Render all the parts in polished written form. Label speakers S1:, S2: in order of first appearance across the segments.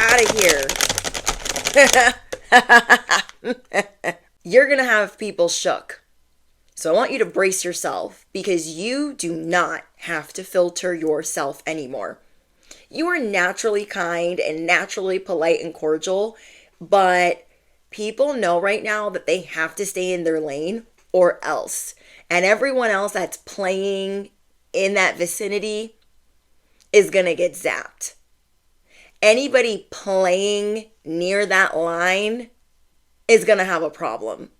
S1: out of here. You're going to have people shook. So I want you to brace yourself because you do not have to filter yourself anymore. You are naturally kind and naturally polite and cordial, but people know right now that they have to stay in their lane or else. And everyone else that's playing in that vicinity is going to get zapped. Anybody playing near that line is going to have a problem.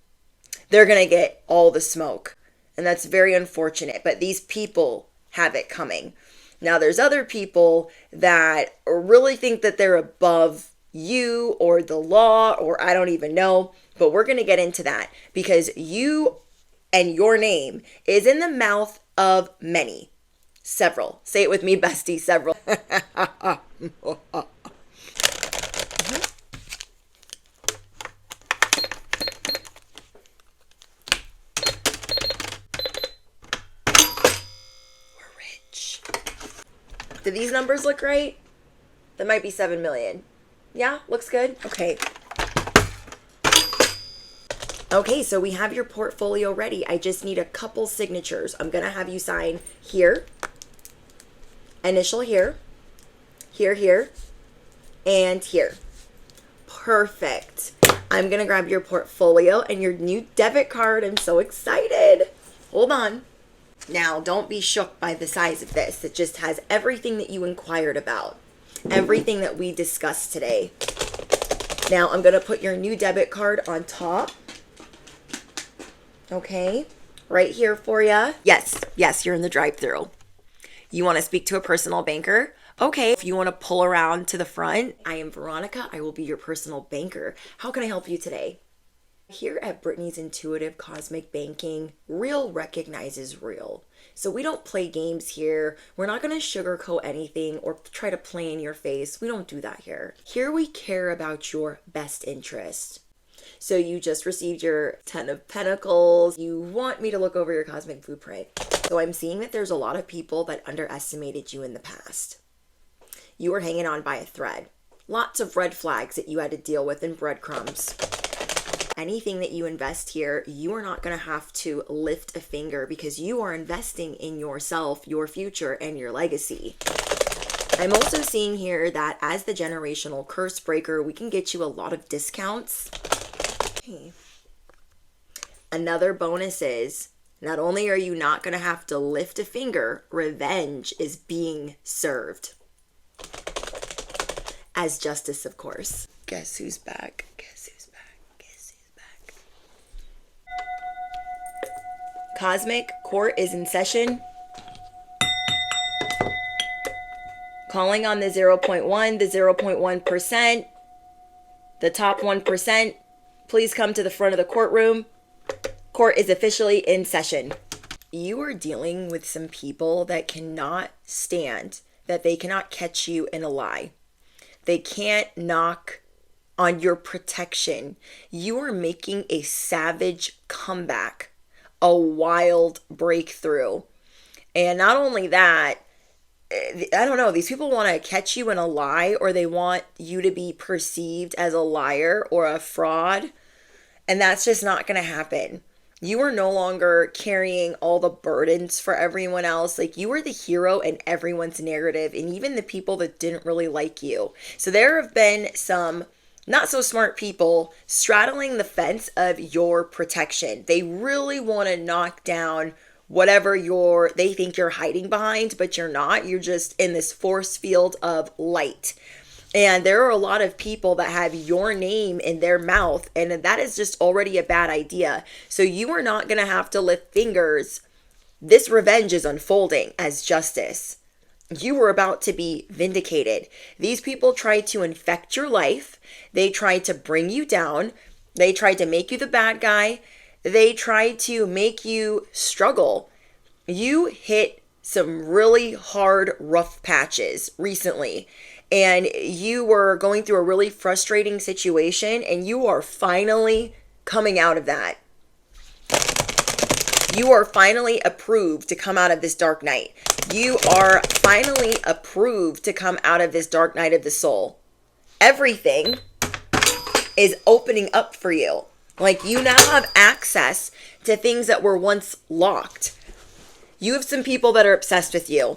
S1: They're going to get all the smoke. And that's very unfortunate. But these people have it coming. Now, there's other people that really think that they're above you or the law or I don't even know. But we're going to get into that because you and your name is in the mouth of many. Several. Say it with me, bestie. Several. Do these numbers look right? That might be 7 million. Yeah, looks good. Okay. Okay, so we have your portfolio ready. I just need a couple signatures. I'm going to have you sign here, initial here, here, and here. Perfect. I'm going to grab your portfolio and your new debit card. I'm so excited. Hold on. Now, don't be shook by the size of this. It just has everything that you inquired about. Everything that we discussed today. Now, I'm going to put your new debit card on top. Okay. Right here for you. Yes, you're in the drive-thru. You want to speak to a personal banker? Okay. If you want to pull around to the front, I am Veronica. I will be your personal banker. How can I help you today? Here at Brittany's Intuitive Cosmic Banking, real recognizes real. So we don't play games here. We're not going to sugarcoat anything or try to play in your face. We don't do that here. Here we care about your best interest. So you just received your 10 of Pentacles. You want me to look over your cosmic blueprint. So I'm seeing that there's a lot of people that underestimated you in the past. You were hanging on by a thread. Lots of red flags that you had to deal with and breadcrumbs. Anything that you invest here, you are not going to have to lift a finger because you are investing in yourself, your future, and your legacy. I'm also seeing here that as the generational curse breaker, we can get you a lot of discounts. Okay. Another bonus is, not only are you not going to have to lift a finger, revenge is being served. As justice, of course. Guess who's back? Cosmic Court is in session. Calling on the 0.1, the 0.1%, the top 1%. Please come to the front of the courtroom. Court is officially in session. You are dealing with some people that cannot stand that they cannot catch you in a lie. They can't knock on your protection. You are making a savage comeback. A wild breakthrough. And not only that, I don't know, these people want to catch you in a lie or they want you to be perceived as a liar or a fraud. And that's just not going to happen. You are no longer carrying all the burdens for everyone else. Like you are the hero in everyone's narrative and even the people that didn't really like you. So there have been some not so smart people straddling the fence of your protection. They really want to knock down whatever they think you're hiding behind, but you're not. You're just in this force field of light. And there are a lot of people that have your name in their mouth, and that is just already a bad idea. So you are not going to have to lift fingers. This revenge is unfolding as justice. You were about to be vindicated. These people tried to infect your life. They tried to bring you down. They tried to make you the bad guy. They tried to make you struggle. You hit some really hard, rough patches recently. And you were going through a really frustrating situation. And you are finally coming out of that. You are finally approved to come out of this dark night. You are finally approved to come out of this dark night of the soul. everything is opening up for you. Like, you now have access to things that were once locked. You have some people that are obsessed with you.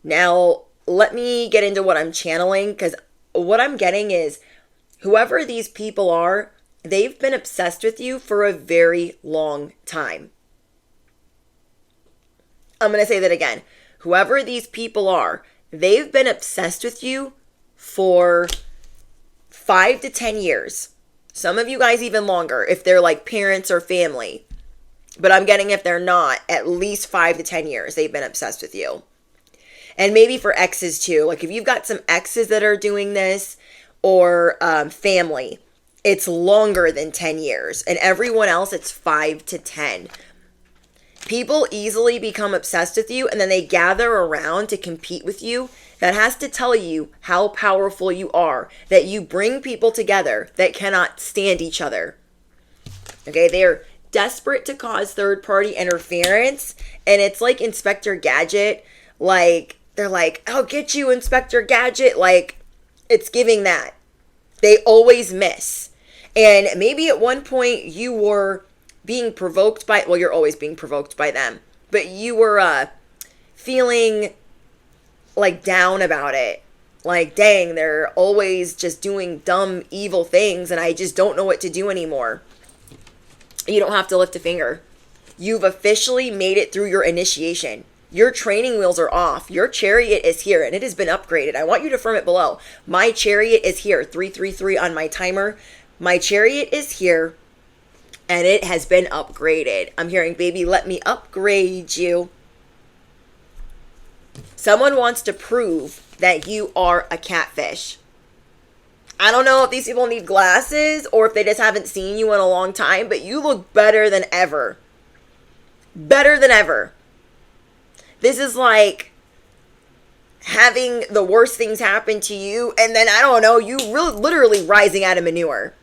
S1: Now, let me get into what I'm channeling, because what I'm getting is whoever these people are, they've been obsessed with you for a very long time. I'm going to say that again. Whoever these people are, they've been obsessed with you for 5 to 10 years. Some of you guys even longer, if they're like parents or family. But I'm getting, if they're not, at least 5 to 10 years, they've been obsessed with you. And maybe for exes too. Like, if you've got some exes that are doing this, or family, it's longer than 10 years. And everyone else, it's 5 to 10. People easily become obsessed with you, and then they gather around to compete with you. That has to tell you how powerful you are, that you bring people together that cannot stand each other. Okay, they're desperate to cause third-party interference, and it's like Inspector Gadget. Like, they're like, I'll get you, Inspector Gadget. Like, it's giving that. They always miss. And maybe at one point you were being provoked by, well, you're always being provoked by them, but you were feeling like down about it. Like, dang, they're always just doing dumb, evil things, and I just don't know what to do anymore. You don't have to lift a finger. You've officially made it through your initiation. Your training wheels are off. Your chariot is here, and it has been upgraded. I want you to affirm it below. My chariot is here. 333 on my timer. My chariot is here, and it has been upgraded. I'm hearing, baby, let me upgrade you. Someone wants to prove that you are a catfish. I don't know if these people need glasses or if they just haven't seen you in a long time, but you look better than ever. Better than ever. This is like having the worst things happen to you, and then, I don't know, you really literally rising out of manure.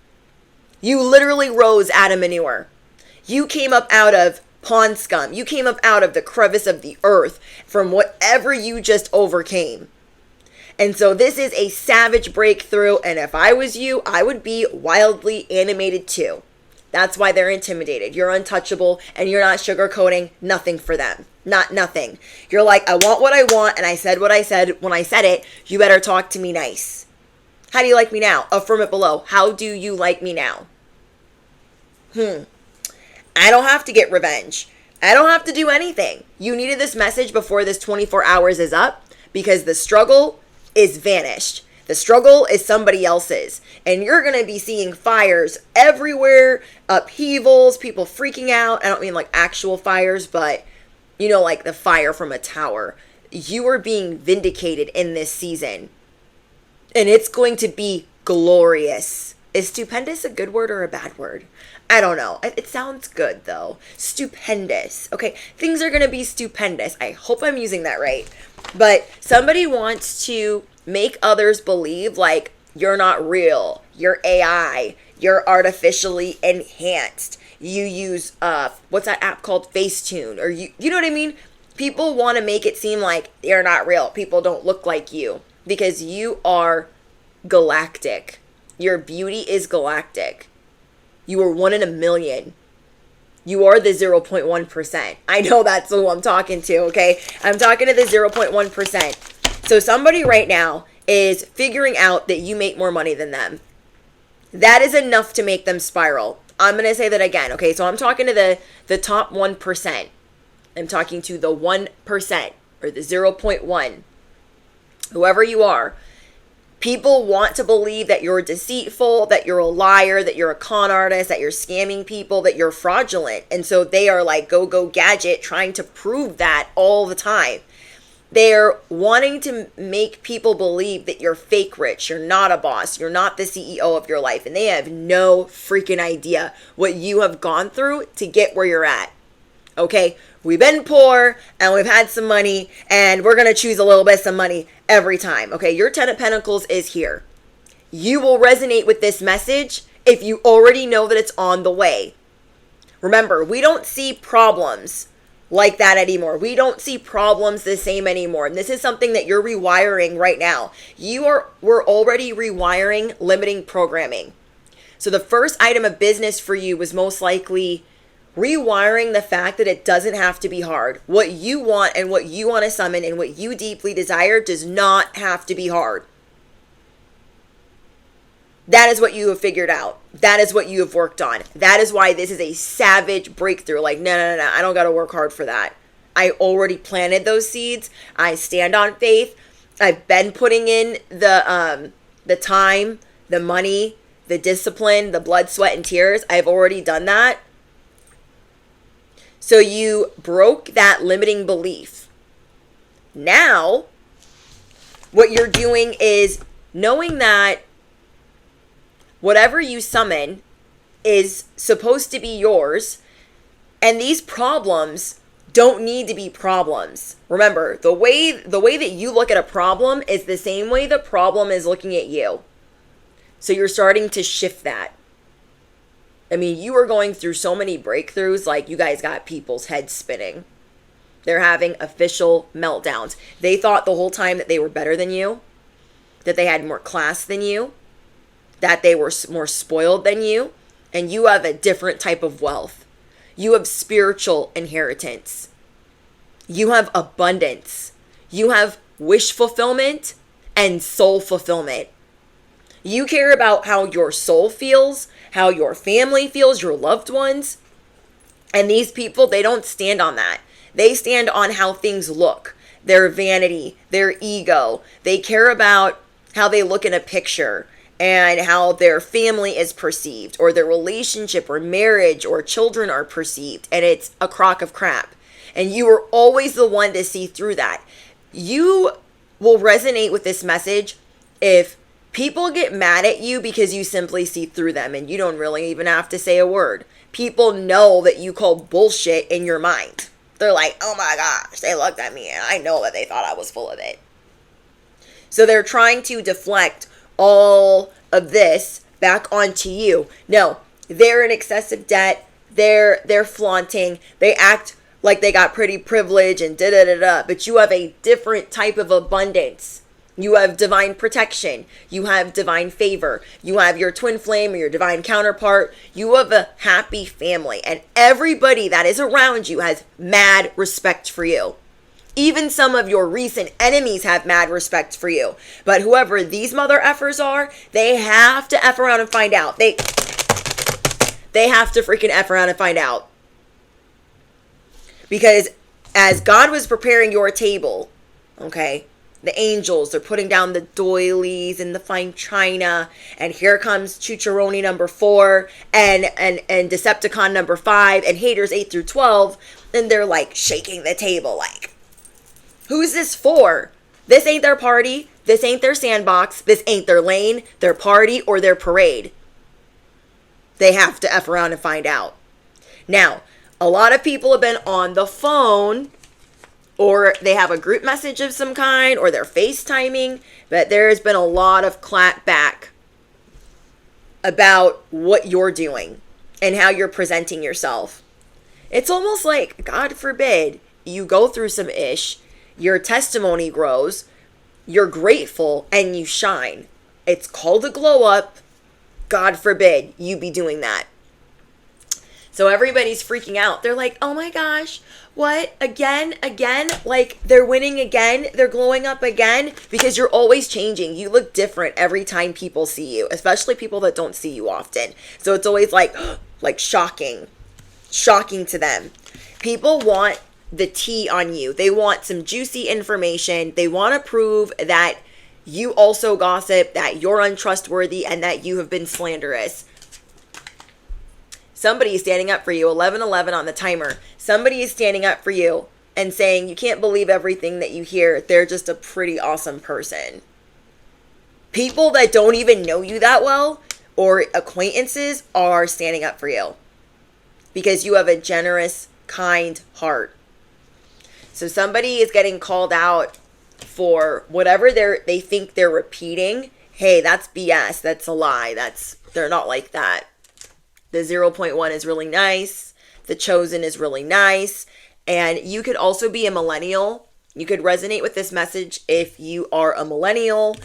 S1: You literally rose out of manure. You came up out of pond scum. You came up out of the crevice of the earth from whatever you just overcame. And so this is a savage breakthrough, and if I was you, I would be wildly animated too. That's why they're intimidated. You're untouchable, and you're not sugarcoating nothing for them. Not nothing. You're like, I want what I want, and I said what I said when I said it. You better talk to me nice. How do you like me now? Affirm it below. How do you like me now? I don't have to get revenge. I don't have to do anything. You needed this message before this 24 hours is up, because the struggle is vanished. The struggle is somebody else's. And you're going to be seeing fires everywhere, upheavals, people freaking out. I don't mean like actual fires, but you know, like the fire from a tower. You are being vindicated in this season. And it's going to be glorious. Is stupendous a good word or a bad word? I don't know. It sounds good though. Stupendous. Okay, things are going to be stupendous. I hope I'm using that right. But somebody wants to make others believe like you're not real. You're AI. You're artificially enhanced. You use, what's that app called? Facetune. Or you know what I mean? People want to make it seem like you're not real. People don't look like you. Because you are galactic. Your beauty is galactic. You are 1 in a million. You are the 0.1%. I know that's who I'm talking to, okay? I'm talking to the 0.1%. So somebody right now is figuring out that you make more money than them. That is enough to make them spiral. I'm going to say that again, okay? So I'm talking to the top 1%. I'm talking to the 1% or the 0.1. Whoever you are. People want to believe that you're deceitful, that you're a liar, that you're a con artist, that you're scamming people, that you're fraudulent. And so they are like go gadget trying to prove that all the time. They're wanting to make people believe that you're fake rich, you're not a boss, you're not the CEO of your life. And they have no freaking idea what you have gone through to get where you're at. Okay, we've been poor and we've had some money and we're going to choose a little bit of some money every time. Okay, your 10 of Pentacles is here. You will resonate with this message if you already know that it's on the way. Remember, we don't see problems. like that anymore. We don't see problems the same anymore. And this is something that you're rewiring right now. We're already rewiring limiting programming. So the first item of business for you was most likely rewiring the fact that it doesn't have to be hard. What you want and what you want to summon and what you deeply desire does not have to be hard. That is what you have figured out. That is what you have worked on. That is why this is a savage breakthrough. Like, no, I don't got to work hard for that. I already planted those seeds. I stand on faith. I've been putting in the time, the money, the discipline, the blood, sweat, and tears. I've already done that. So you broke that limiting belief. Now, what you're doing is knowing that whatever you summon is supposed to be yours, and these problems don't need to be problems. Remember, the way that you look at a problem is the same way the problem is looking at you. So you're starting to shift that. I mean, you are going through so many breakthroughs, like you guys got people's heads spinning. They're having official meltdowns. They thought the whole time that they were better than you, that they had more class than you, that they were more spoiled than you, and you have a different type of wealth. You have spiritual inheritance. You have abundance. You have wish fulfillment and soul fulfillment. You care about how your soul feels, how your family feels, your loved ones. And these people, they don't stand on that. They stand on how things look, their vanity, their ego. They care about how they look in a picture and how their family is perceived, or their relationship or marriage or children are perceived, and it's a crock of crap. And you are always the one to see through that. You will resonate with this message if people get mad at you because you simply see through them and you don't really even have to say a word. People know that you call bullshit in your mind. They're like, oh my gosh, they looked at me and I know that they thought I was full of it. So they're trying to deflect all of this back onto you. No, they're in excessive debt. They're flaunting. They act like they got pretty privilege and da-da-da-da. But you have a different type of abundance. You have divine protection. You have divine favor. You have your twin flame or your divine counterpart. You have a happy family. And everybody that is around you has mad respect for you. Even some of your recent enemies have mad respect for you. But whoever these mother effers are, they have to F around and find out. They have to freaking F around and find out. Because as God was preparing your table, okay, the angels, they're putting down the doilies and the fine china. And here comes Chucharoni number 4 and Decepticon number 5 and haters 8 through 12. And they're like shaking the table like, who's this for? This ain't their party. This ain't their sandbox. This ain't their lane, their party, or their parade. They have to F around and find out. Now, a lot of people have been on the phone, or they have a group message of some kind, or they're FaceTiming, but there has been a lot of clapback about what you're doing and how you're presenting yourself. It's almost like, God forbid, you go through some ish, your testimony grows, you're grateful, and you shine. It's called a glow up. God forbid you be doing that. So everybody's freaking out. They're like, oh my gosh, what? Again? Like they're winning again? They're glowing up again? Because you're always changing. You look different every time people see you, especially people that don't see you often. So it's always like shocking to them. People want the tea on you. They want some juicy information. They want to prove that you also gossip, that you're untrustworthy, and that you have been slanderous. Somebody is standing up for you. 11:11 on the timer. Somebody is standing up for you and saying you can't believe everything that you hear. They're just a pretty awesome person. People that don't even know you that well or acquaintances are standing up for you because you have a generous, kind heart. So somebody is getting called out for whatever they think they're repeating. Hey, that's BS. That's a lie. They're not like that. The 0.1 is really nice. The chosen is really nice. And you could also be a millennial. You could resonate with this message if you are a millennial.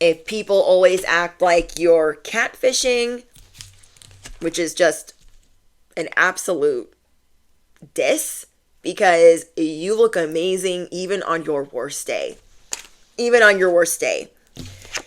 S1: If people always act like you're catfishing, which is just an absolute diss, because you look amazing even on your worst day. Even on your worst day.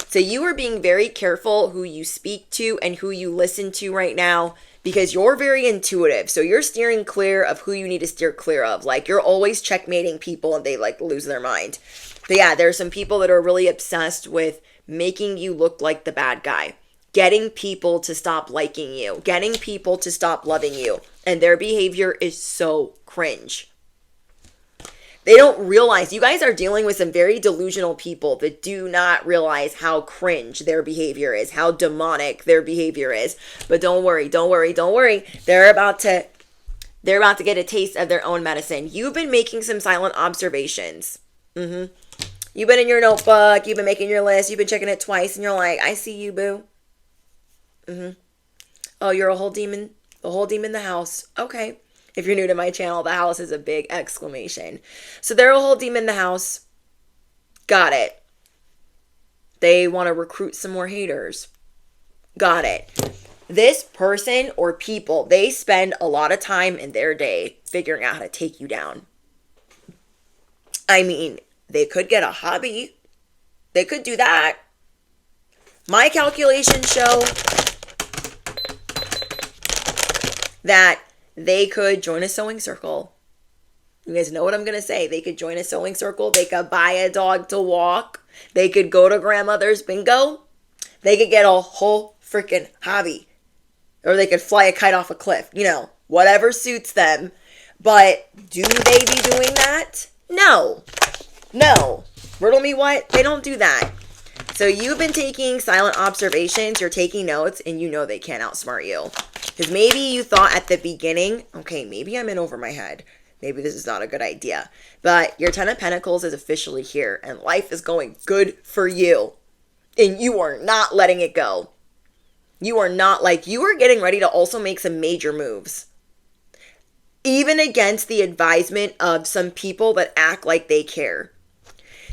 S1: So you are being very careful who you speak to and who you listen to right now, because you're very intuitive. So you're steering clear of who you need to steer clear of. Like, you're always checkmating people and they like lose their mind. But yeah, there are some people that are really obsessed with making you look like the bad guy. Getting people to stop liking you. Getting people to stop loving you. And their behavior is so cringe. They don't realize, you guys are dealing with some very delusional people that do not realize how cringe their behavior is, how demonic their behavior is. But don't worry, don't worry, don't worry. They're about to get a taste of their own medicine. You've been making some silent observations. You've been in your notebook, you've been making your list, you've been checking it twice, and you're like, I see you, boo. Oh, you're a whole demon in the house. Okay. If you're new to my channel, the house is a big exclamation. So they're a whole demon in the house. Got it. They want to recruit some more haters. Got it. This person or people, they spend a lot of time in their day figuring out how to take you down. I mean, they could get a hobby. They could do that. My calculations show that they could join a sewing circle. You guys know what I'm going to say. They could join a sewing circle. They could buy a dog to walk. They could go to grandmother's bingo. They could get a whole freaking hobby. Or they could fly a kite off a cliff. You know, whatever suits them. But do they be doing that? No. No. Riddle me what? They don't do that. So you've been taking silent observations. You're taking notes. And you know they can't outsmart you. Because maybe you thought at the beginning, okay, maybe I'm in over my head. Maybe this is not a good idea. But your 10 of Pentacles is officially here. And life is going good for you. And you are not letting it go. You are not you are getting ready to also make some major moves. Even against the advisement of some people that act like they care.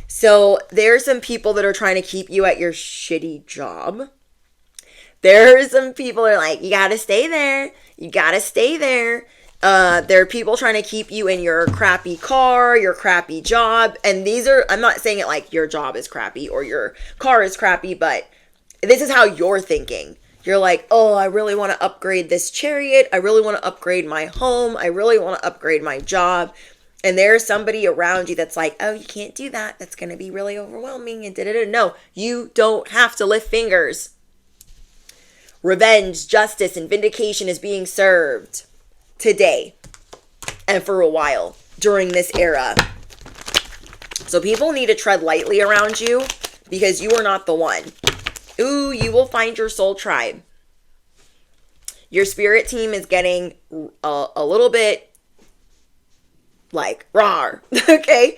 S1: So there are some people that are trying to keep you at your shitty job. There are some people that are like, you gotta stay there. You gotta stay there. There are people trying to keep you in your crappy car, your crappy job. And these are, I'm not saying it like your job is crappy or your car is crappy, but this is how you're thinking. You're like, oh, I really want to upgrade this chariot. I really want to upgrade my home. I really want to upgrade my job. And there's somebody around you that's like, oh, you can't do that. That's going to be really overwhelming. And da-da-da. No, you don't have to lift fingers. Revenge, justice, and vindication is being served today and for a while during this era. So people need to tread lightly around you because you are not the one. Ooh, you will find your soul tribe. Your spirit team is getting a little bit like rawr. Okay?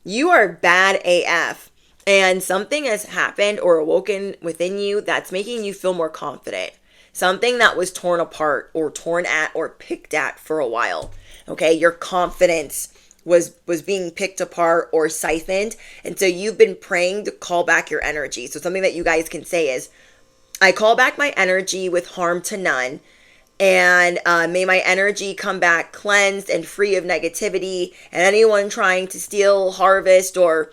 S1: You are bad AF. And something has happened or awoken within you that's making you feel more confident. Something that was torn apart or torn at or picked at for a while. Okay? Your confidence was being picked apart or siphoned. And so you've been praying to call back your energy. So something that you guys can say is, I call back my energy with harm to none. And may my energy come back cleansed and free of negativity. And anyone trying to steal, harvest, or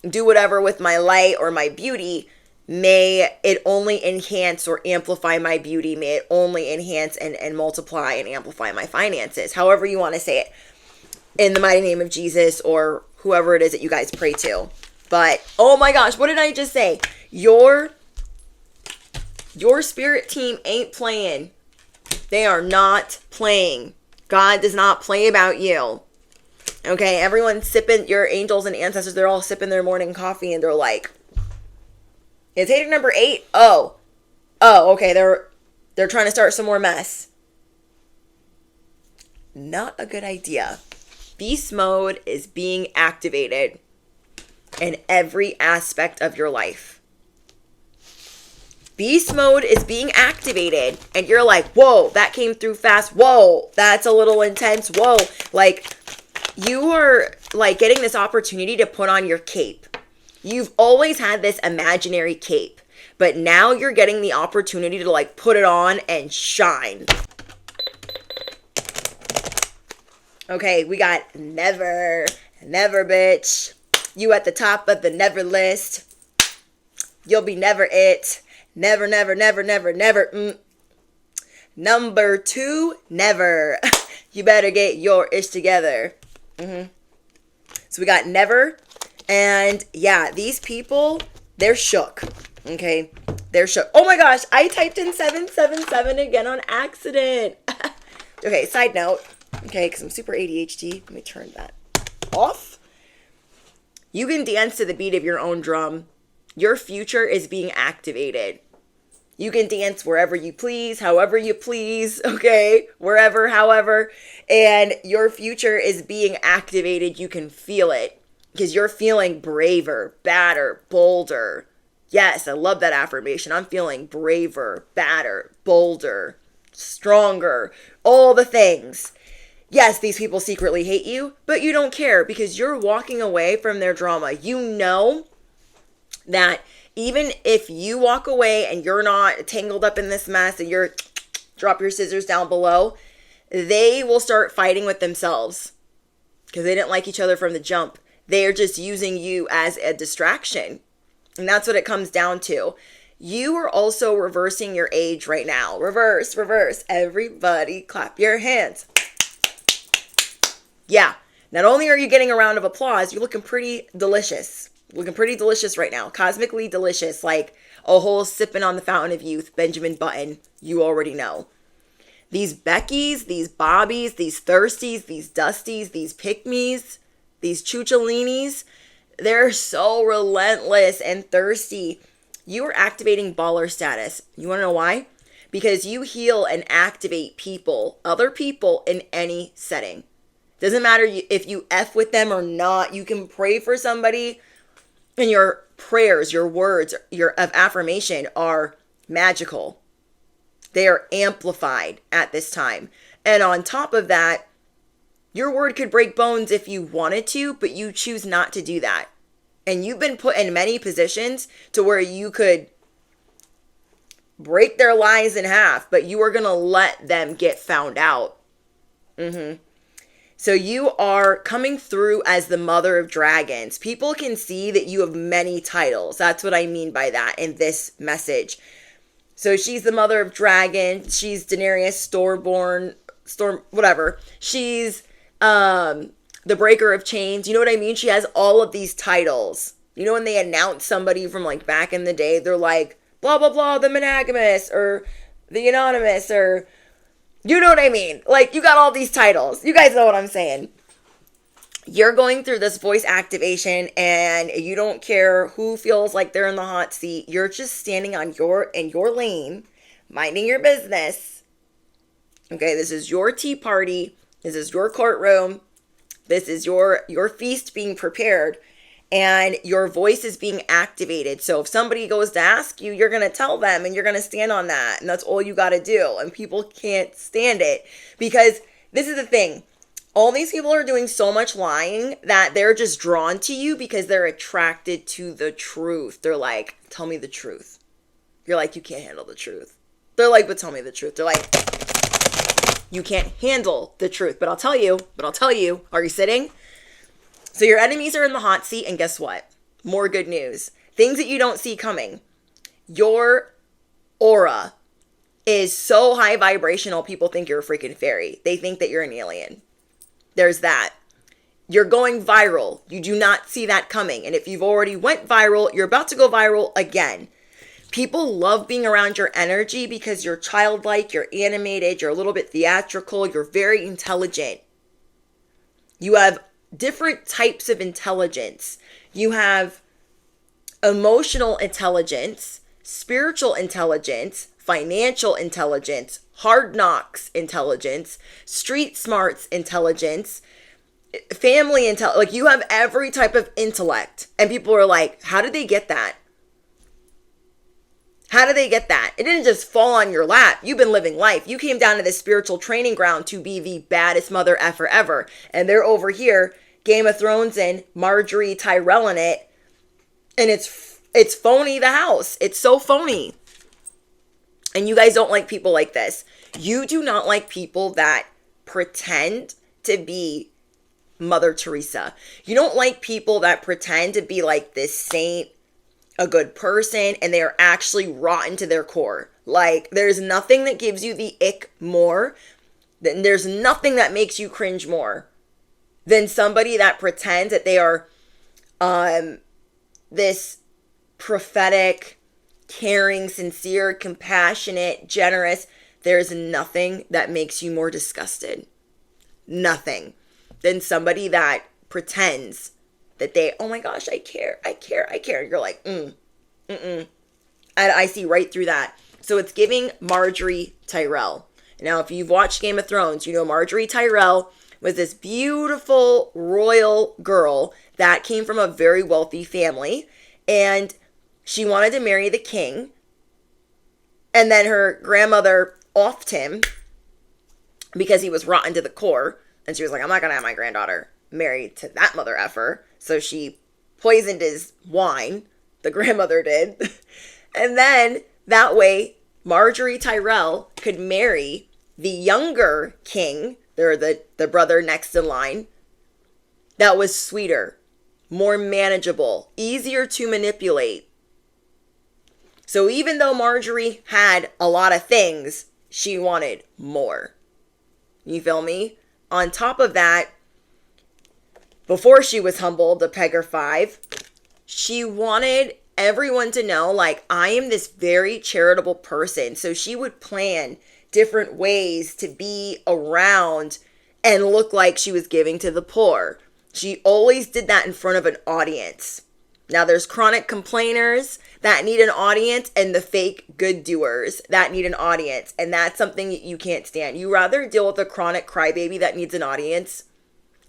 S1: do whatever with my light or my beauty, may it only enhance or amplify my beauty. May it only enhance and multiply and amplify my finances. However you want to say it. In the mighty name of Jesus or whoever it is that you guys pray to. But, oh my gosh, what did I just say? Your spirit team ain't playing. They are not playing. God does not play about you. Okay, everyone's sipping, your angels and ancestors, they're all sipping their morning coffee and they're like, it's hater number 8? Oh, okay, they're trying to start some more mess. Not a good idea. Beast mode is being activated in every aspect of your life. Beast mode is being activated, and you're like, whoa, that came through fast. Whoa, that's a little intense. Whoa, like you are like getting this opportunity to put on your cape. You've always had this imaginary cape, but now you're getting the opportunity to like put it on and shine. Okay, we got never, bitch. You at the top of the never list. You'll be never it. Never. Number 2, never. You better get your ish together. So we got never. And yeah, these people, they're shook. Okay, they're shook. Oh my gosh, I typed in 777 again on accident. Okay, side note. Okay, because I'm super ADHD. Let me turn that off. You can dance to the beat of your own drum. Your future is being activated. You can dance wherever you please, however you please, okay? Wherever, however. And your future is being activated. You can feel it because you're feeling braver, badder, bolder. Yes, I love that affirmation. I'm feeling braver, badder, bolder, stronger, all the things. Yes, these people secretly hate you, but you don't care because you're walking away from their drama. You know that even if you walk away and you're not tangled up in this mess and you're drop your scissors down below, they will start fighting with themselves because they didn't like each other from the jump. They are just using you as a distraction. And that's what it comes down to. You are also reversing your age right now. Reverse. Everybody clap your hands. Yeah. Not only are you getting a round of applause, you're looking pretty delicious. Looking pretty delicious right now. Cosmically delicious. Like a whole sipping on the fountain of youth. Benjamin Button. You already know. These Beckys, these Bobbies, these Thirsties, these Dusties, these Pick-me's, these Chuchalinis, they're so relentless and thirsty. You are activating baller status. You want to know why? Because you heal and activate people, other people in any setting. Doesn't matter if you F with them or not. You can pray for somebody and your prayers, your words, of affirmation are magical. They are amplified at this time. And on top of that, your word could break bones if you wanted to, but you choose not to do that. And you've been put in many positions to where you could break their lies in half, but you are going to let them get found out. So you are coming through as the mother of dragons. People can see that you have many titles. That's what I mean by that in this message. So she's the mother of dragons. She's Daenerys Storm, whatever. She's the breaker of chains. You know what I mean? She has all of these titles. You know when they announce somebody from like back in the day, they're like, blah, blah, blah, the monogamous or the anonymous or... You know what I mean? Like, you got all these titles. You guys know what I'm saying. You're going through this voice activation and you don't care who feels like they're in the hot seat. You're just standing in your lane, minding your business. Okay, this is your tea party. This is your courtroom. This is your feast being prepared. And your voice is being activated. So if somebody goes to ask you, you're going to tell them and you're going to stand on that. And that's all you got to do. And people can't stand it because this is the thing. All these people are doing so much lying that they're just drawn to you because they're attracted to the truth. They're like, tell me the truth. You're like, you can't handle the truth. They're like, but tell me the truth. They're like, you can't handle the truth. But I'll tell you. Are you sitting? So your enemies are in the hot seat, and guess what? More good news. Things that you don't see coming. Your aura is so high vibrational, people think you're a freaking fairy. They think that you're an alien. There's that. You're going viral. You do not see that coming. And if you've already went viral, you're about to go viral again. People love being around your energy because you're childlike, you're animated, you're a little bit theatrical, you're very intelligent. You have different types of intelligence. You have emotional intelligence, spiritual intelligence, financial intelligence, hard knocks intelligence, street smarts intelligence, family intelligence. Like you have every type of intellect. And people are like, how did they get that? How do they get that? It didn't just fall on your lap. You've been living life. You came down to this spiritual training ground to be the baddest mother effer ever. And they're over here, Game of Thrones and Marjorie Tyrell in it. And it's phony, the house. It's so phony. And you guys don't like people like this. You do not like people that pretend to be Mother Teresa. You don't like people that pretend to be like this saint, a good person, and they are actually rotten to their core. Like, there's nothing that gives you the ick more, there's nothing that makes you cringe more than somebody that pretends that they are this prophetic, caring, sincere, compassionate, generous. There's nothing that makes you more disgusted. Nothing. Than somebody that pretends that they, oh my gosh, I care. You're like, I see right through that. So it's giving Marjorie Tyrell. Now, if you've watched Game of Thrones, you know Marjorie Tyrell was this beautiful royal girl that came from a very wealthy family. And she wanted to marry the king. And then her grandmother offed him because he was rotten to the core. And she was like, I'm not going to have my granddaughter married to that mother effer. So she poisoned his wine. The grandmother did. And then that way, Marjorie Tyrell could marry the younger king. They're the brother next in line. That was sweeter, more manageable, easier to manipulate. So even though Marjorie had a lot of things, she wanted more. You feel me? On top of that, before she was humbled to Pegger 5, she wanted everyone to know, like, I am this very charitable person. So she would plan different ways to be around and look like she was giving to the poor. She always did that in front of an audience. Now, there's chronic complainers that need an audience and the fake good doers that need an audience. And that's something you can't stand. You rather deal with a chronic crybaby that needs an audience.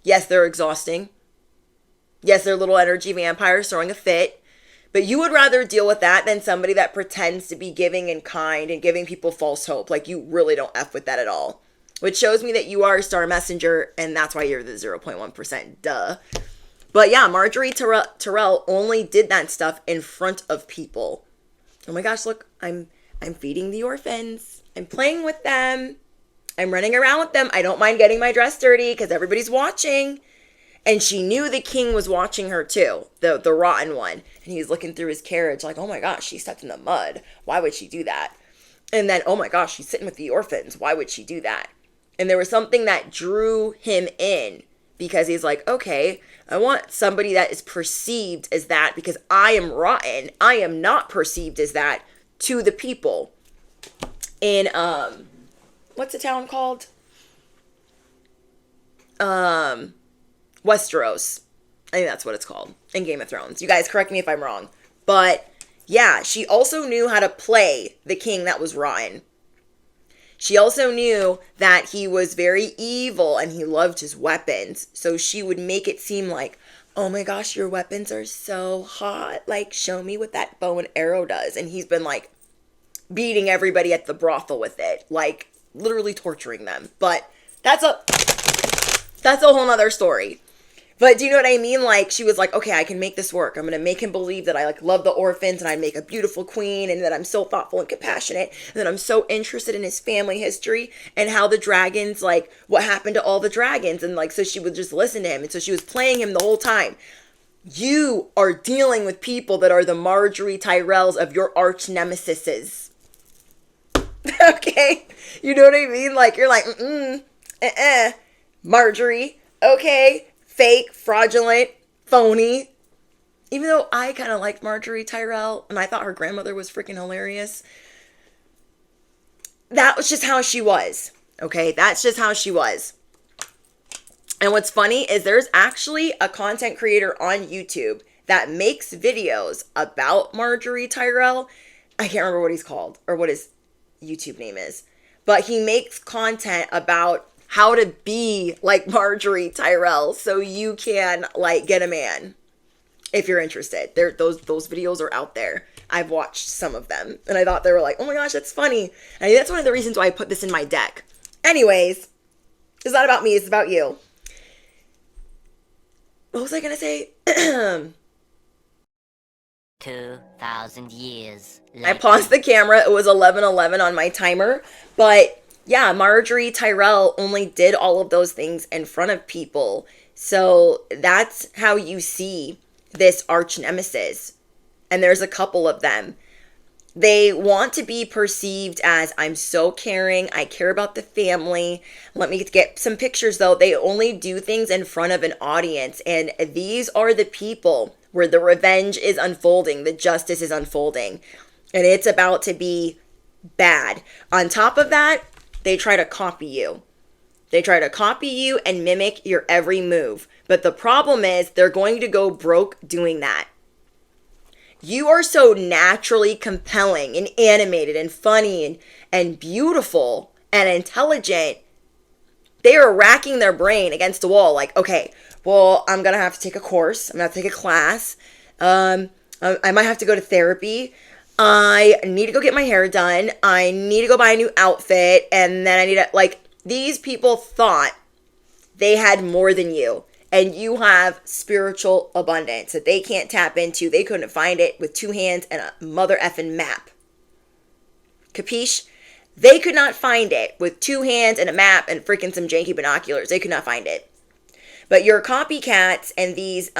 S1: Yes, they're exhausting. Yes, they're little energy vampires throwing a fit. But you would rather deal with that than somebody that pretends to be giving and kind and giving people false hope. Like, you really don't F with that at all. Which shows me that you are a star messenger, and that's why you're the 0.1%. Duh. But yeah, Marjorie Tyrell only did that stuff in front of people. Oh my gosh, look, I'm feeding the orphans. I'm playing with them. I'm running around with them. I don't mind getting my dress dirty because everybody's watching. And she knew the king was watching her too, the rotten one. And he's looking through his carriage like, oh my gosh, she stepped in the mud. Why would she do that? And then, oh my gosh, she's sitting with the orphans. Why would she do that? And there was something that drew him in because he's like, okay, I want somebody that is perceived as that because I am rotten. I am not perceived as that to the people. In, what's the town called? Westeros. I think that's what it's called in Game of Thrones. You guys correct me if I'm wrong. But yeah, she also knew how to play the king that was rotten. She also knew that he was very evil and he loved his weapons. So she would make it seem like, oh my gosh, your weapons are so hot. Like, show me what that bow and arrow does. And he's been like beating everybody at the brothel with it. Like, literally torturing them. But that's a whole nother story. But do you know what I mean? Like, she was like, okay, I can make this work. I'm going to make him believe that I like love the orphans and I make a beautiful queen and that I'm so thoughtful and compassionate and that I'm so interested in his family history and how the dragons, like what happened to all the dragons. And like, so she would just listen to him. And so she was playing him the whole time. You are dealing with people that are the Marjorie Tyrells of your arch nemesises. Okay? You know what I mean? Like, you're like, Marjorie, okay, fake, fraudulent, phony. Even though I kind of liked Marjorie Tyrell and I thought her grandmother was freaking hilarious. That was just how she was. Okay, that's just how she was. And what's funny is there's actually a content creator on YouTube that makes videos about Marjorie Tyrell. I can't remember what he's called or what his YouTube name is. But he makes content about how to be like Marjorie Tyrell so you can like get a man if you're interested. Those videos are out there. I've watched some of them, and I thought they were like, oh my gosh, that's funny. And that's one of the reasons why I put this in my deck. Anyways, it's not about me, it's about you. What was I gonna say?
S2: 2,000 years later.
S1: I paused the camera. It was 11:11 on my timer. But yeah, Marjorie Tyrell only did all of those things in front of people. So that's how you see this arch nemesis. And there's a couple of them. They want to be perceived as, I'm so caring, I care about the family. Let me get some pictures though. They only do things in front of an audience. And these are the people where the revenge is unfolding, the justice is unfolding. And it's about to be bad. On top of that, they try to copy you. They try to copy you and mimic your every move. But the problem is they're going to go broke doing that. You are so naturally compelling and animated and funny and beautiful and intelligent. They are racking their brain against the wall like, okay, well, I'm going to have to take a course. I'm going to have to take a class. I might have to go to therapy. I need to go get my hair done. I need to go buy a new outfit. And then I need to, like, these people thought they had more than you. And you have spiritual abundance that they can't tap into. They couldn't find it with 2 hands and a mother effing map. Capiche? They could not find it with 2 hands and a map and freaking some janky binoculars. They could not find it. But your copycats and these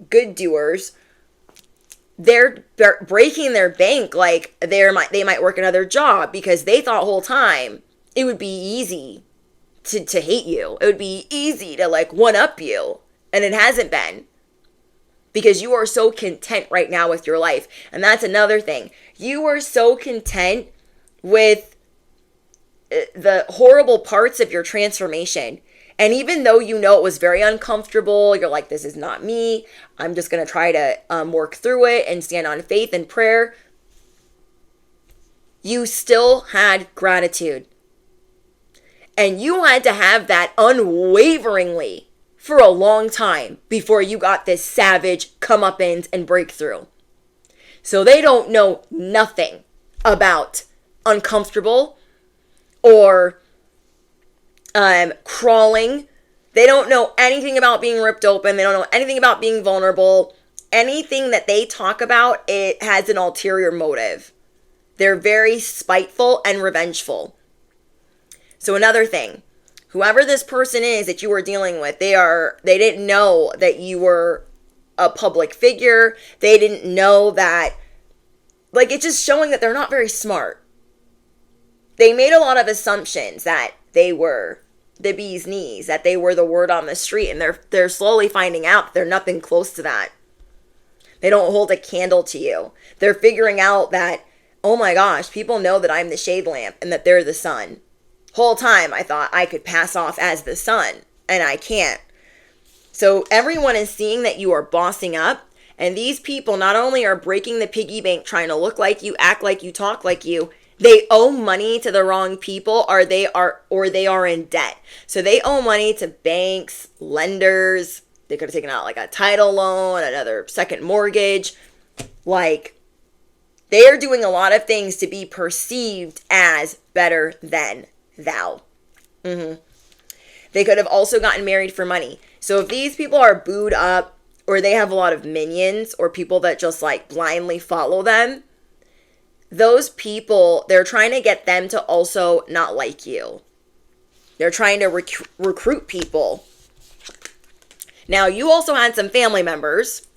S1: good doers, they're breaking their bank like they might work another job because they thought whole time it would be easy to hate you. It would be easy to like one up you. And it hasn't been. Because you are so content right now with your life. And that's another thing. You are so content with the horrible parts of your transformation. And even though you know it was very uncomfortable, you're like, this is not me. I'm just going to try to work through it and stand on faith and prayer. You still had gratitude. And you had to have that unwaveringly for a long time before you got this savage comeuppance and breakthrough. So they don't know nothing about uncomfortable or crawling. They don't know anything about being ripped open. They don't know anything about being vulnerable. Anything that they talk about, it has an ulterior motive. They're very spiteful and revengeful. So another thing, whoever this person is that you were dealing with, they didn't know that you were a public figure. They didn't know that, like, it's just showing that they're not very smart. They made a lot of assumptions that they were the bee's knees, that they were the word on the street, and they're slowly finding out that they're nothing close to that. They don't hold a candle to you. They're figuring out that, oh my gosh, people know that I'm the shade lamp and that they're the sun. Whole time I thought I could pass off as the sun, and I can't. So everyone is seeing that you are bossing up, and these people not only are breaking the piggy bank trying to look like you, act like you, talk like you, they owe money to the wrong people, or they are in debt. So they owe money to banks, lenders. They could have taken out like a title loan, another second mortgage. Like, they are doing a lot of things to be perceived as better than thou. They could have also gotten married for money. So if these people are booed up, or they have a lot of minions, or people that just like blindly follow them, those people, they're trying to get them to also not like you. They're trying to recruit people. Now, you also had some family members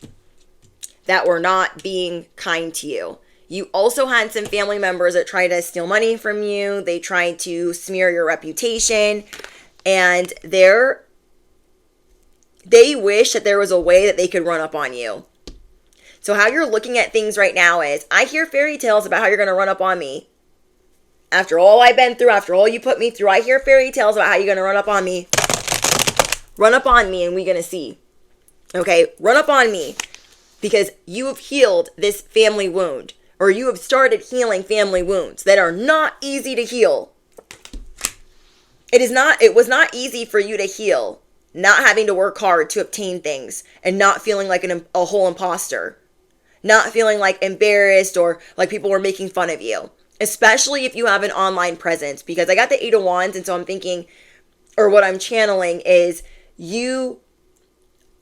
S1: that were not being kind to you. You also had some family members that tried to steal money from you. They tried to smear your reputation. And they wish that there was a way that they could run up on you. So how you're looking at things right now is, I hear fairy tales about how you're going to run up on me. After all I've been through, after all you put me through, I hear fairy tales about how you're going to run up on me. Run up on me and we're going to see. Okay, run up on me. Because you have healed this family wound. Or you have started healing family wounds that are not easy to heal. It was not easy for you to heal, not having to work hard to obtain things and not feeling like a whole imposter. not feeling like embarrassed or like people were making fun of you, especially if you have an online presence. Because I got the Eight of Wands, and so I'm thinking, or what I'm channeling is, you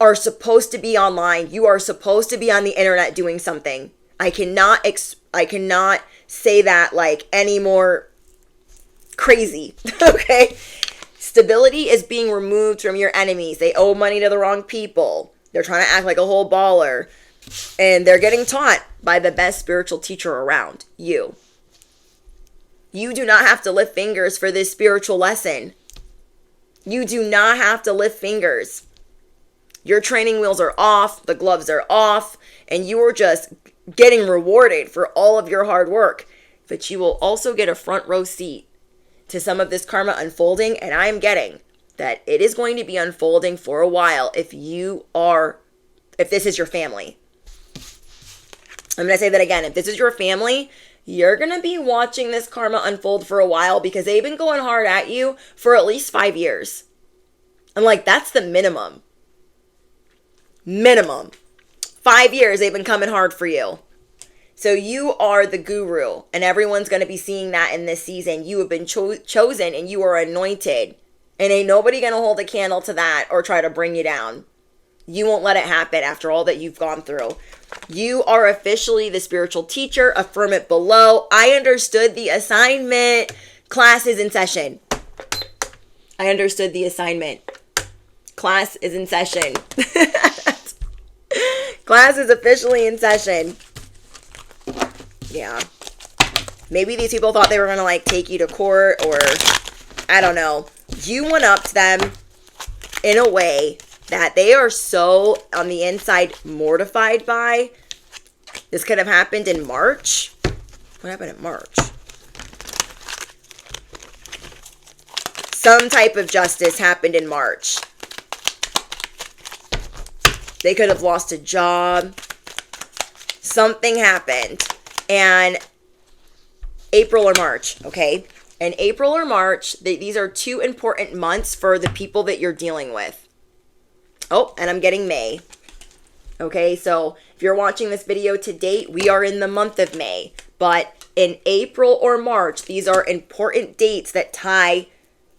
S1: are supposed to be online. You are supposed to be on the internet doing something. I cannot say that like any more crazy. Okay? Stability is being removed from your enemies. They owe money to the wrong people. They're trying to act like a whole baller. And they're getting taught by the best spiritual teacher around, you. You do not have to lift fingers for this spiritual lesson. You do not have to lift fingers. Your training wheels are off, the gloves are off, and you are just getting rewarded for all of your hard work. But you will also get a front row seat to some of this karma unfolding, and I am getting that it is going to be unfolding for a while if this is your family. I'm going to say that again. If this is your family, you're going to be watching this karma unfold for a while, because they've been going hard at you for at least 5 years. And like, that's the minimum. Minimum. 5 years they've been coming hard for you. So you are the guru, and everyone's going to be seeing that in this season. You have been chosen, and you are anointed. And ain't nobody going to hold a candle to that or try to bring you down. You won't let it happen after all that you've gone through. You are officially the spiritual teacher. Affirm it below. I understood the assignment. Class is in session. I understood the assignment. Class is in session. Class is officially in session. Yeah. Maybe these people thought they were going to like take you to court, or I don't know. You went up to them in a way that they are so on the inside mortified by. This could have happened in March. What happened in March? Some type of justice happened in March. They could have lost a job. Something happened. And April or March, okay? In April or March, these are 2 important months for the people that you're dealing with. Oh, and I'm getting May. Okay, so if you're watching this video to date, we are in the month of May. But in April or March, these are important dates that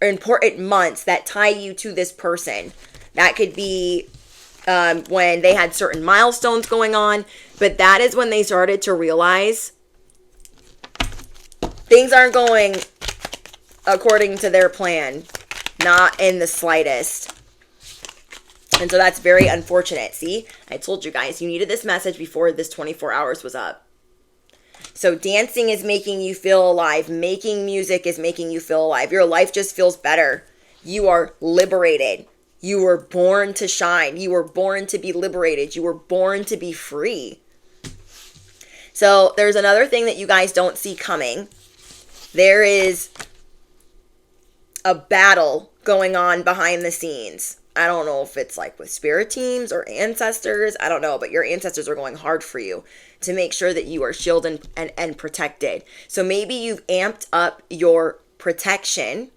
S1: important months that tie you to this person. That could be when they had certain milestones going on, but that is when they started to realize things aren't going according to their plan. Not in the slightest. And so that's very unfortunate. See, I told you guys, you needed this message before this 24 hours was up. So dancing is making you feel alive. Making music is making you feel alive. Your life just feels better. You are liberated. You were born to shine. You were born to be liberated. You were born to be free. So there's another thing that you guys don't see coming. There is a battle going on behind the scenes. I don't know if it's like with spirit teams or ancestors. I don't know, but your ancestors are going hard for you to make sure that you are shielded and protected. So maybe you've amped up your protection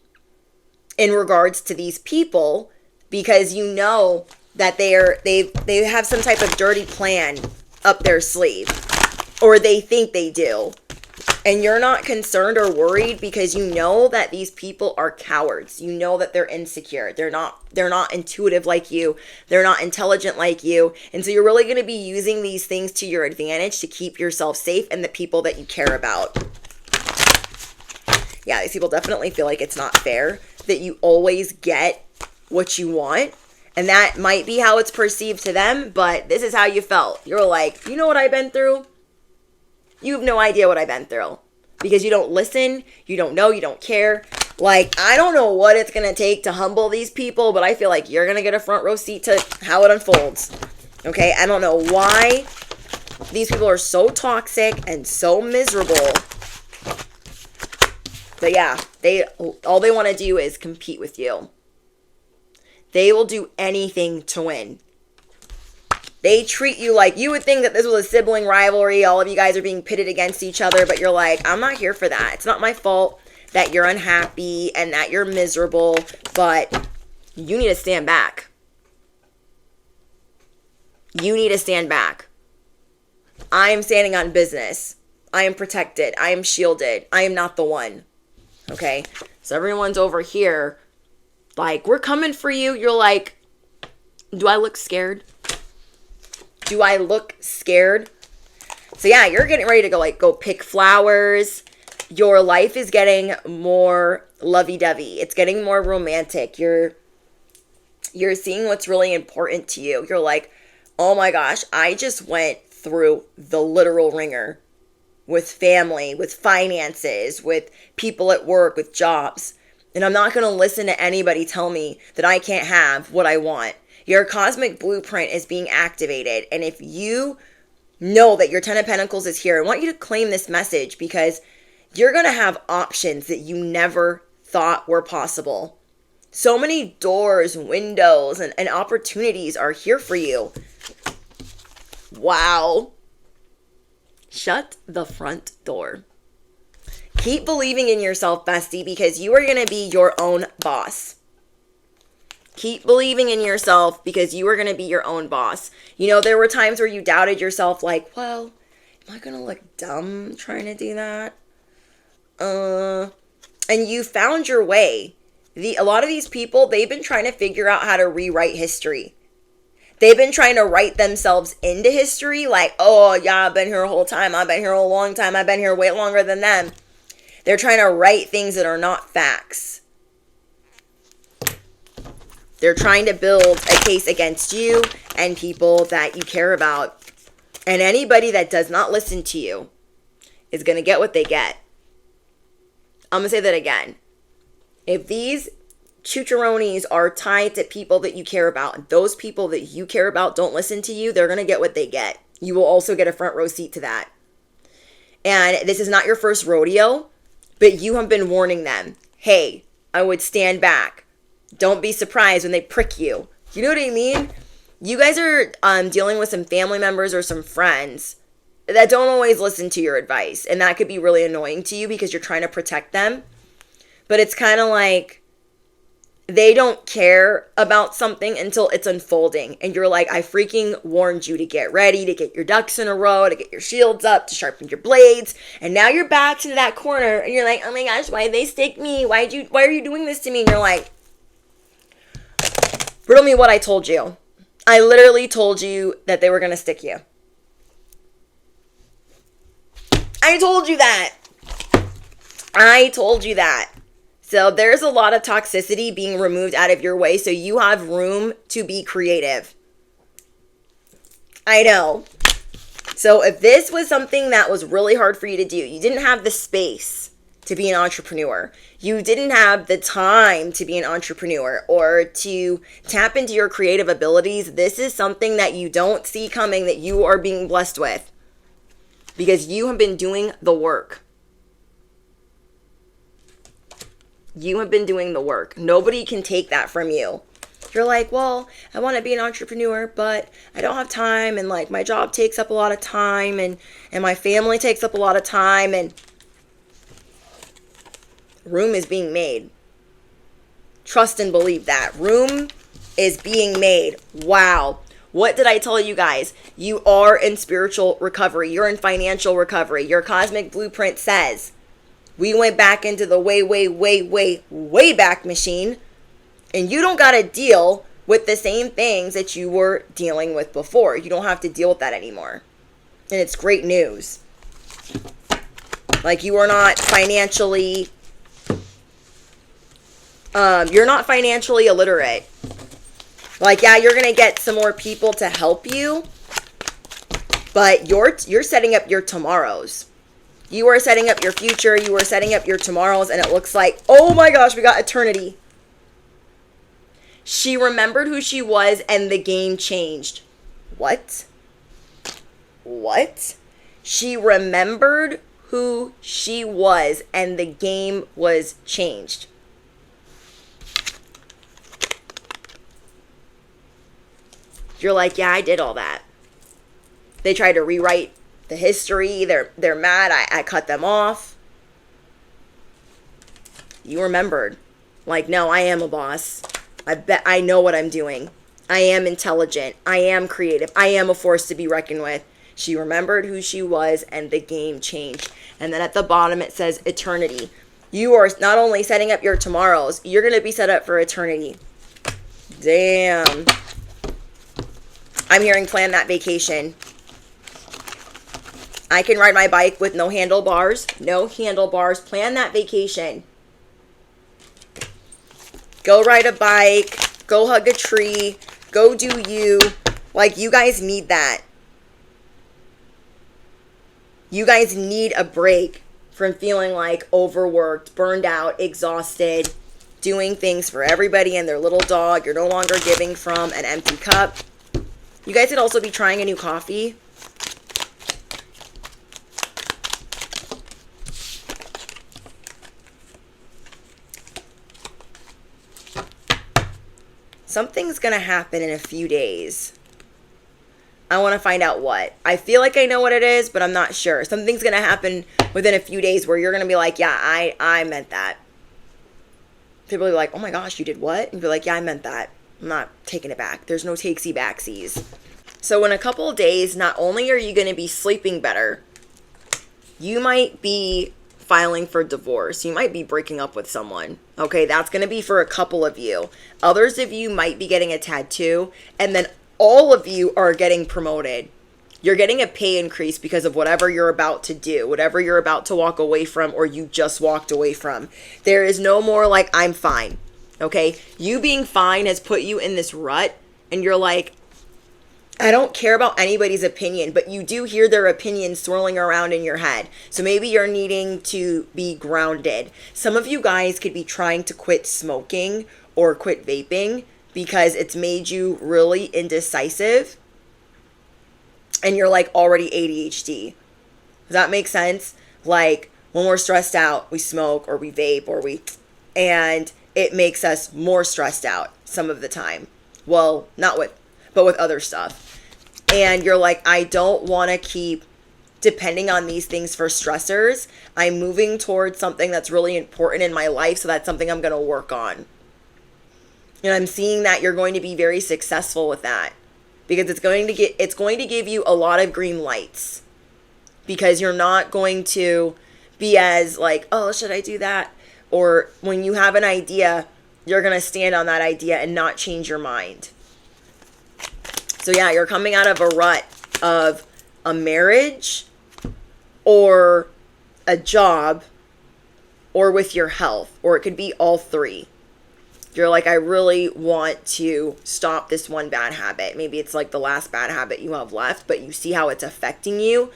S1: in regards to these people because you know that they have some type of dirty plan up their sleeve, or they think they do. And you're not concerned or worried because you know that these people are cowards. You know that they're insecure. They're not intuitive like you. They're not intelligent like you. And so you're really going to be using these things to your advantage to keep yourself safe and the people that you care about. Yeah, these people definitely feel like it's not fair that you always get what you want. And that might be how it's perceived to them, but this is how you felt. You're like, you know what I've been through? You have no idea what I've been through because you don't listen, you don't know, you don't care. Like, I don't know what it's going to take to humble these people, but I feel like you're going to get a front row seat to how it unfolds. Okay, I don't know why these people are so toxic and so miserable. But yeah, all they want to do is compete with you. They will do anything to win. They treat you like, you would think that this was a sibling rivalry. All of you guys are being pitted against each other, but you're like, I'm not here for that. It's not my fault that you're unhappy and that you're miserable, but you need to stand back. You need to stand back. I am standing on business. I am protected. I am shielded. I am not the one. Okay? So everyone's over here like, we're coming for you. You're like, do I look scared? Do I look scared? So yeah, you're getting ready to go pick flowers. Your life is getting more lovey-dovey. It's getting more romantic. You're seeing what's really important to you. You're like, oh my gosh, I just went through the literal ringer with family, with finances, with people at work, with jobs. And I'm not going to listen to anybody tell me that I can't have what I want. Your cosmic blueprint is being activated. And if you know that your 10 of Pentacles is here, I want you to claim this message, because you're going to have options that you never thought were possible. So many doors, windows, and opportunities are here for you. Wow. Shut the front door. Keep believing in yourself, bestie, because you are going to be your own boss. Keep believing in yourself, because you are going to be your own boss. You know, there were times where you doubted yourself, like, well, am I going to look dumb trying to do that? And you found your way. A lot of these people, they've been trying to figure out how to rewrite history. They've been trying to write themselves into history, like, oh, yeah, I've been here a whole time. I've been here a long time. I've been here way longer than them. They're trying to write things that are not facts. They're trying to build a case against you and people that you care about. And anybody that does not listen to you is going to get what they get. I'm going to say that again. If these chucharonis are tied to people that you care about, those people that you care about don't listen to you, they're going to get what they get. You will also get a front row seat to that. And this is not your first rodeo, but you have been warning them. Hey, I would stand back. Don't be surprised when they prick you. You know what I mean? You guys are dealing with some family members or some friends that don't always listen to your advice. And that could be really annoying to you because you're trying to protect them. But it's kind of like they don't care about something until it's unfolding. And you're like, I freaking warned you to get ready, to get your ducks in a row, to get your shields up, to sharpen your blades. And now you're back into that corner and you're like, oh my gosh, why did they stick me? Why are you doing this to me? And you're like, riddle me what I told you. I literally told you that they were going to stick you. I told you that. I told you that. So there's a lot of toxicity being removed out of your way, so you have room to be creative. I know. So if this was something that was really hard for you to do, you didn't have the space to be an entrepreneur, you didn't have the time to be an entrepreneur or to tap into your creative abilities, this is something that you don't see coming that you are being blessed with, because you have been doing the work. You have been doing the work. Nobody can take that from you. You're like, well, I want to be an entrepreneur, but I don't have time. And like my job takes up a lot of time and my family takes up a lot of time, and room is being made. Trust and believe that. Room is being made. Wow. What did I tell you guys? You are in spiritual recovery. You're in financial recovery. Your cosmic blueprint says, we went back into the way back machine, and you don't got to deal with the same things that you were dealing with before. You don't have to deal with that anymore. And it's great news. Like, you are not financially, you're not financially illiterate. Like, yeah, you're going to get some more people to help you, but you're setting up your tomorrows. You are setting up your future. You are setting up your tomorrows. And it looks like, oh my gosh, we got eternity. She remembered who she was and the game changed. What? What? She remembered who she was and the game was changed. You're like, yeah, I did all that. They tried to rewrite the history. They're mad. I cut them off. You remembered. Like, no, I am a boss. I bet I know what I'm doing. I am intelligent. I am creative. I am a force to be reckoned with. She remembered who she was, and the game changed. And then at the bottom it says eternity. You are not only setting up your tomorrows, you're going to be set up for eternity. Damn. I'm hearing plan that vacation. I can ride my bike with no handlebars. No handlebars. Plan that vacation. Go ride a bike. Go hug a tree. Go do you. Like, you guys need that. You guys need a break from feeling like overworked, burned out, exhausted, doing things for everybody and their little dog. You're no longer giving from an empty cup. You guys could also be trying a new coffee. Something's going to happen in a few days. I want to find out what. I feel like I know what it is, but I'm not sure. Something's going to happen within a few days where you're going to be like, yeah, I meant that. People will be like, oh my gosh, you did what? And be like, yeah, I meant that. I'm not taking it back. There's no takesy backsies. So in a couple of days, not only are you going to be sleeping better, you might be filing for divorce. You might be breaking up with someone. Okay, that's going to be for a couple of you. Others of you might be getting a tattoo, and then all of you are getting promoted. You're getting a pay increase because of whatever you're about to do, whatever you're about to walk away from, or you just walked away from. There is no more like, I'm fine. Okay, you being fine has put you in this rut, and you're like, I don't care about anybody's opinion, but you do hear their opinions swirling around in your head. So maybe you're needing to be grounded. Some of you guys could be trying to quit smoking or quit vaping because it's made you really indecisive and you're like already ADHD. Does that make sense? Like when we're stressed out, we smoke or we vape and it makes us more stressed out some of the time. Well, but with other stuff. And you're like, I don't want to keep depending on these things for stressors. I'm moving towards something that's really important in my life, so that's something I'm going to work on. And I'm seeing that you're going to be very successful with that because it's going to give you a lot of green lights because you're not going to be as like, oh, should I do that? Or when you have an idea, you're going to stand on that idea and not change your mind. So yeah, you're coming out of a rut of a marriage or a job or with your health, or it could be all three. You're like, I really want to stop this one bad habit. Maybe it's like the last bad habit you have left, but you see how it's affecting you,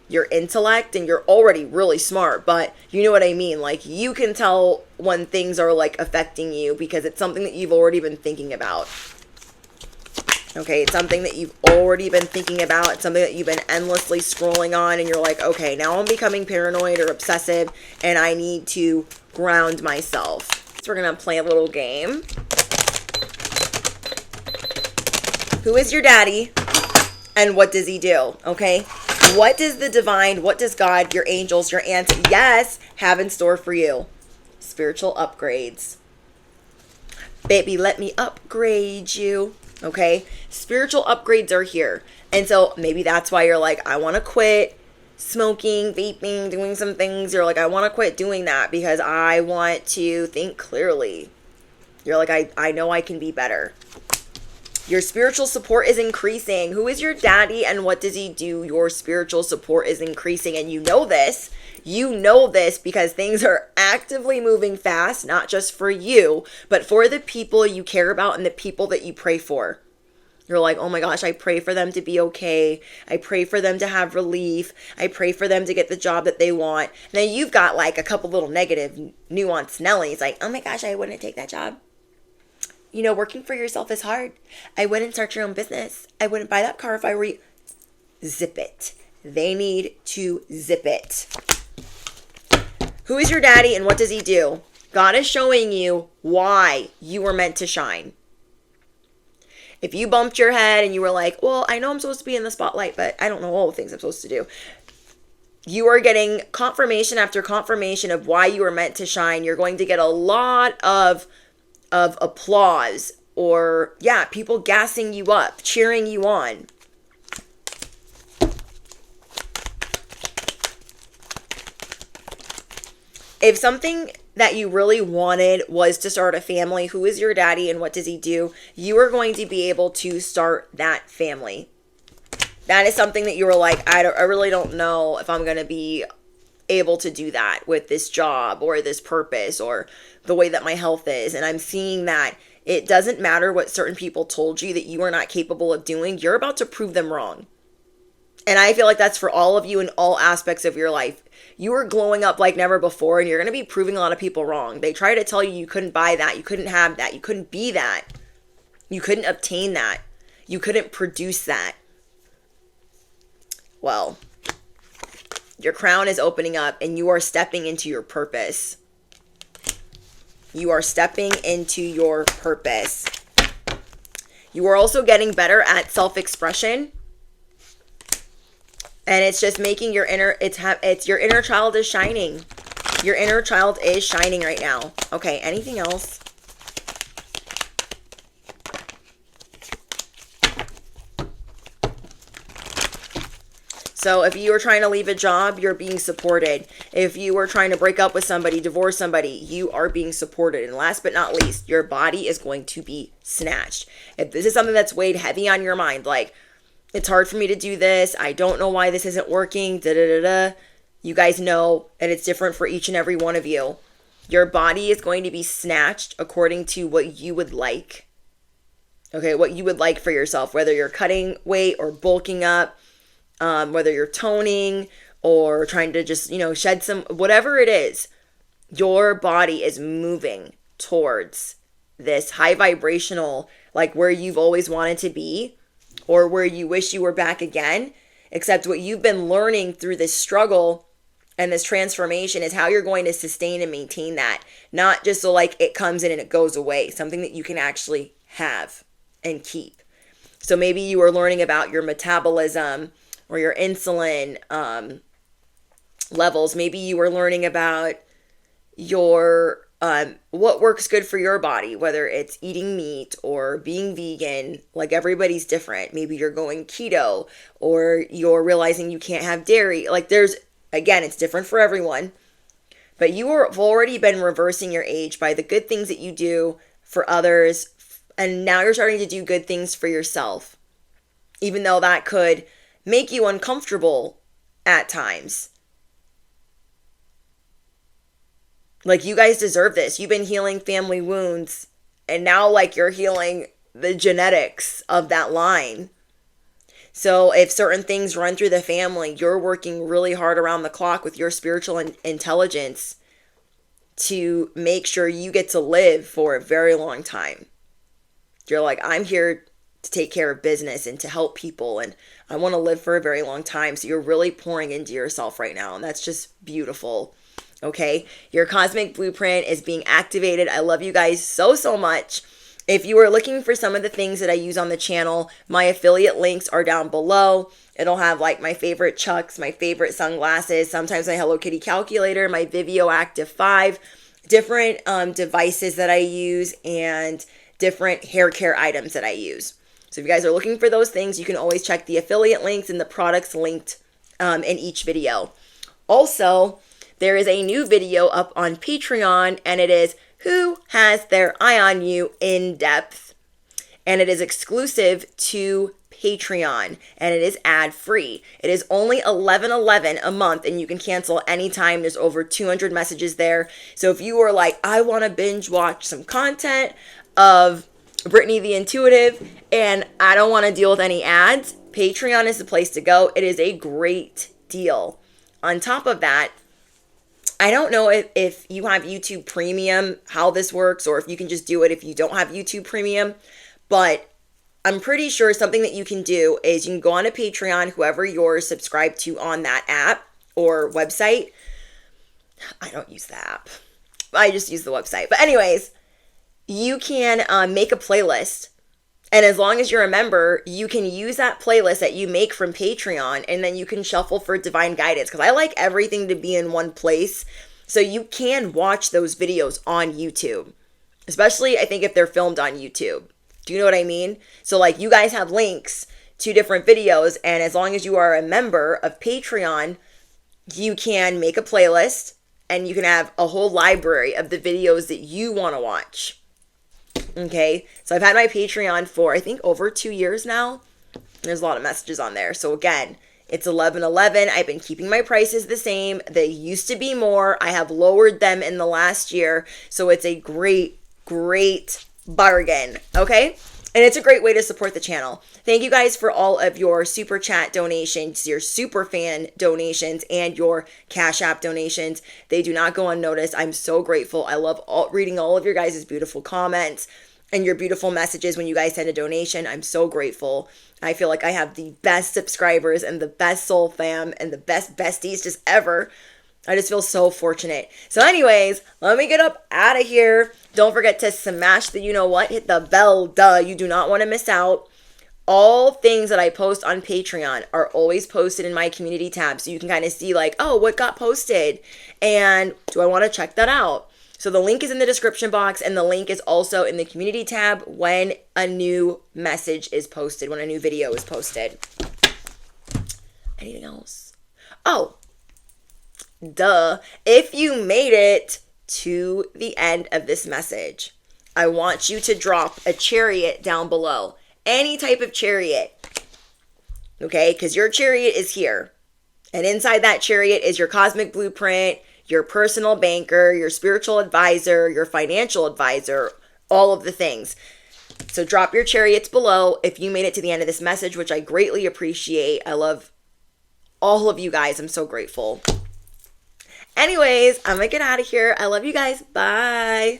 S1: your intellect, and you're already really smart, but you know what I mean? Like you can tell when things are like affecting you because it's something that you've already been thinking about. Okay, it's something that you've already been thinking about. It's something that you've been endlessly scrolling on and you're like, okay, now I'm becoming paranoid or obsessive and I need to ground myself. So we're going to play a little game. Who is your daddy and what does he do? Okay, what does the divine, what does God, your angels, your aunts, yes, have in store for you? Spiritual upgrades. Baby, let me upgrade you. Okay, spiritual upgrades are here. And so maybe that's why you're like, I want to quit smoking, vaping, doing some things. You're like, I want to quit doing that because I want to think clearly. You're like, I know I can be better. Your spiritual support is increasing. Who is your daddy and what does he do? Your spiritual support is increasing. And you know this. You know this because things are actively moving fast, not just for you, but for the people you care about and the people that you pray for. You're like, oh my gosh, I pray for them to be okay. I pray for them to have relief. I pray for them to get the job that they want. Now you've got like a couple little negative nuanced Nellies like, oh my gosh, I wouldn't take that job. You know, working for yourself is hard. I wouldn't start your own business. I wouldn't buy that car if I were you. Zip it. They need to zip it. Who is your daddy and what does he do? God is showing you why you were meant to shine. If you bumped your head and you were like, well, I know I'm supposed to be in the spotlight, but I don't know all the things I'm supposed to do. You are getting confirmation after confirmation of why you were meant to shine. You're going to get a lot of applause or, yeah, people gassing you up, cheering you on. If something that you really wanted was to start a family, who is your daddy and what does he do? You are going to be able to start that family. That is something that you were like, I really don't know if I'm going to be able to do that with this job or this purpose or the way that my health is. And I'm seeing that it doesn't matter what certain people told you that you are not capable of doing. You're about to prove them wrong. And I feel like that's for all of you in all aspects of your life. You are glowing up like never before, and you're going to be proving a lot of people wrong. They try to tell you you couldn't buy that, you couldn't have that, you couldn't be that, you couldn't obtain that, you couldn't produce that. Well, your crown is opening up and you are stepping into your purpose. You are stepping into your purpose. You are also getting better at self-expression. And it's just making your inner, it's your inner child is shining. Your inner child is shining right now. Okay, anything else? So if you are trying to leave a job, you're being supported. If you are trying to break up with somebody, divorce somebody, you are being supported. And last but not least, your body is going to be snatched. If this is something that's weighed heavy on your mind, like, it's hard for me to do this, I don't know why this isn't working, you guys know, and it's different for each and every one of you. Your body is going to be snatched according to what you would like. Okay, what you would like for yourself, whether you're cutting weight or bulking up, whether you're toning or trying to just, shed some, whatever it is, your body is moving towards this high vibrational, like where you've always wanted to be or where you wish you were back again. Except what you've been learning through this struggle and this transformation is how you're going to sustain and maintain that. Not just so like it comes in and it goes away, something that you can actually have and keep. So maybe you are learning about your metabolism or your insulin levels. Maybe you were learning about your what works good for your body, whether it's eating meat or being vegan. Like, everybody's different. Maybe you're going keto or you're realizing you can't have dairy. Like, again, it's different for everyone. But you have already been reversing your age by the good things that you do for others. And now you're starting to do good things for yourself, even though that could make you uncomfortable at times. Like, you guys deserve this. You've been healing family wounds, and now, like, you're healing the genetics of that line. So if certain things run through the family, you're working really hard around the clock with your spiritual intelligence to make sure you get to live for a very long time. You're like, I'm here to take care of business and to help people, and I want to live for a very long time. So you're really pouring into yourself right now, and that's just beautiful. Okay, your cosmic blueprint is being activated. I love you guys so, so much. If you are looking for some of the things that I use on the channel, my affiliate links are down below. It'll have like my favorite chucks, my favorite sunglasses, sometimes my Hello Kitty calculator, my Vivio Active 5, different devices that I use, and different hair care items that I use. So if you guys are looking for those things, you can always check the affiliate links and the products linked in each video. Also, there is a new video up on Patreon, and it is Who Has Their Eye on You in Depth. And it is exclusive to Patreon, and it is ad-free. It is only $11.11 a month, and you can cancel anytime. There's over 200 messages there. So if you are like, I want to binge watch some content of Brittany the Intuitive, and I don't want to deal with any ads, Patreon is the place to go. It is a great deal. On top of that, I don't know if you have YouTube Premium, how this works, or if you can just do it if you don't have YouTube Premium, but I'm pretty sure something that you can do is you can go on to Patreon, whoever you're subscribed to on that app or website. I don't use the app. I just use the website. But anyways, you can make a playlist. And as long as you're a member, you can use that playlist that you make from Patreon, and then you can shuffle for divine guidance. Because I like everything to be in one place. So you can watch those videos on YouTube. Especially, I think, if they're filmed on YouTube. Do you know what I mean? So, like, you guys have links to different videos. And as long as you are a member of Patreon, you can make a playlist. and you can have a whole library of the videos that you want to watch. Okay, so I've had my Patreon for I think over 2 years now. There's a lot of messages on there. So again, it's 11.11. I've been keeping my prices the same. They used to be more. I have lowered them in the last year. So it's a great, great bargain. Okay? And it's a great way to support the channel. Thank you guys for all of your super chat donations, your super fan donations, and your Cash App donations. They do not go unnoticed. I'm so grateful. I love reading all of your guys' beautiful comments and your beautiful messages when you guys send a donation. I'm so grateful. I feel like I have the best subscribers and the best soul fam and the best besties just ever. I just feel so fortunate. So anyways, let me get up out of here. Don't forget to smash the you-know-what. Hit the bell, duh. You do not want to miss out. All things that I post on Patreon are always posted in my community tab. So you can kind of see like, oh, what got posted? And do I want to check that out? So the link is in the description box, and the link is also in the community tab when a new message is posted, when a new video is posted. Anything else? Oh, duh. If you made it to the end of this message, I want you to drop a chariot down below. Any type of chariot. Okay? Because your chariot is here. And inside that chariot is your cosmic blueprint, your personal banker, your spiritual advisor, your financial advisor, all of the things. So drop your chariots below if you made it to the end of this message, which I greatly appreciate. I love all of you guys. I'm so grateful. Anyways, I'm gonna get out of here. I love you guys. Bye.